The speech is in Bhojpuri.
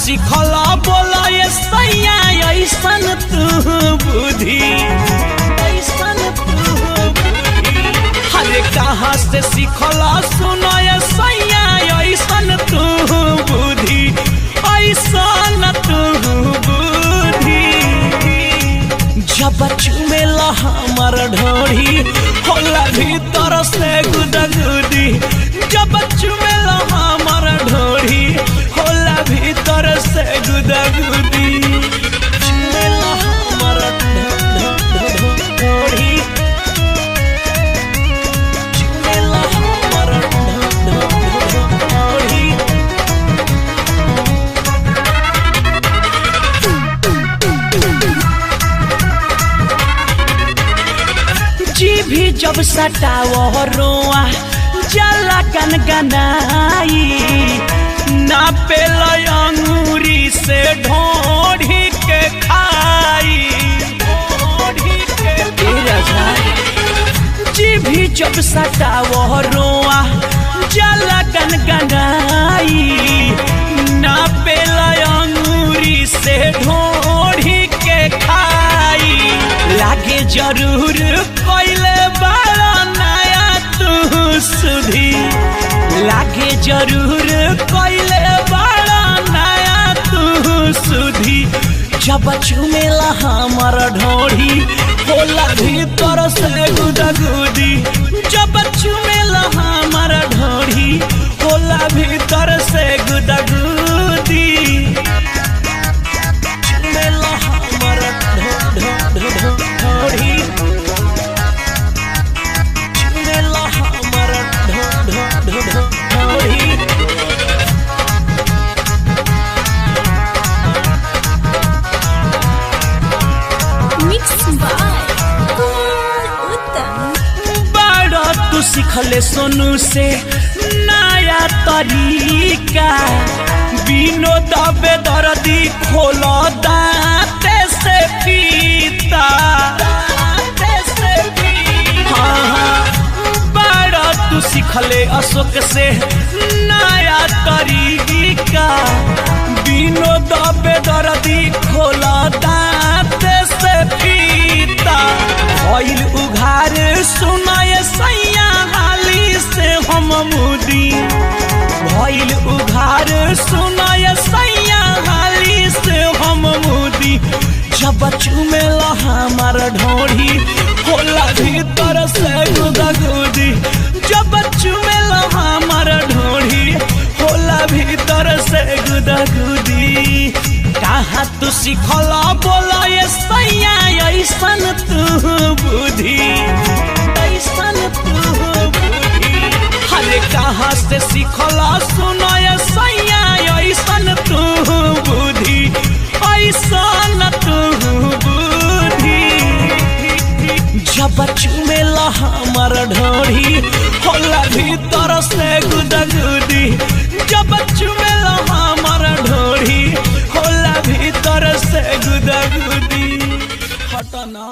सीखला बोला ये सैया ऐसन तू बुद्धि ऐसन तू बुद्धि हरे कहाँ से सीखला सुनो ये सैया ऐसन तू बुद्धि ऐसन तू बुद्धि जब चुमेला हमर ढोरी होला भीतर से गुदगुदी जब चुमेला हमर ढोरी होला भीतर से गुदगुदी चुमेला हमर ढोरी चुमेला हमर ढोरी जी भी जब सटाव रोआ जला गनगनाई ना पेला अंगूरी से ढोढ़ी के खाई ढोढ़ी के जी भी जब सटाव रोआ जला गनगनाई ना पेला अंगूरी से ढोढ़ी के खाई लागे जरूर कोइले बाला नया तू सुधी लागे जरूर कोइले बाला नया तू सुधी जब चुमेला हमर ढोरी होला भीतर से गुदगुदी जब चुमेला हमर ढोरी होला भीतर से गुदगुदी चुमेला हमर ढोरी चुमेला हमर ढोरी मिक्स बाय उत्तम बड़ा तू सिखले सोनू से नया तरीका बिनो दबे दर्दी खोलो दांते से पीता बड़ा तू सिखले अशोक से नया तरीका बिनो दबे दर्दी खोलो दांते से पीता भइल उघार सुनाए सैया हाली से हम मुदी भइल उघार सुनाए सैया हाली से हम मुदी जब चुमेला हमर ढोरी होला भीतर से गुदगुदी जब चुमेला हमर ढोरी होला भीतर से गुदगुदी कहाँ तू सीखला बोला ये सैया ऐसन तू बुद्धि ऐसन तू बुद्धि हरे कहाँ से सीखला सुनो ये सैया ऐसन तू बुद्धि ऐसन तू बुद्धि जब चुमेला हमर ढोरी होला भीतर से गुदगुदी जब चुमेला हमर ढोरी होला भीतर से गुदगुदी हटना।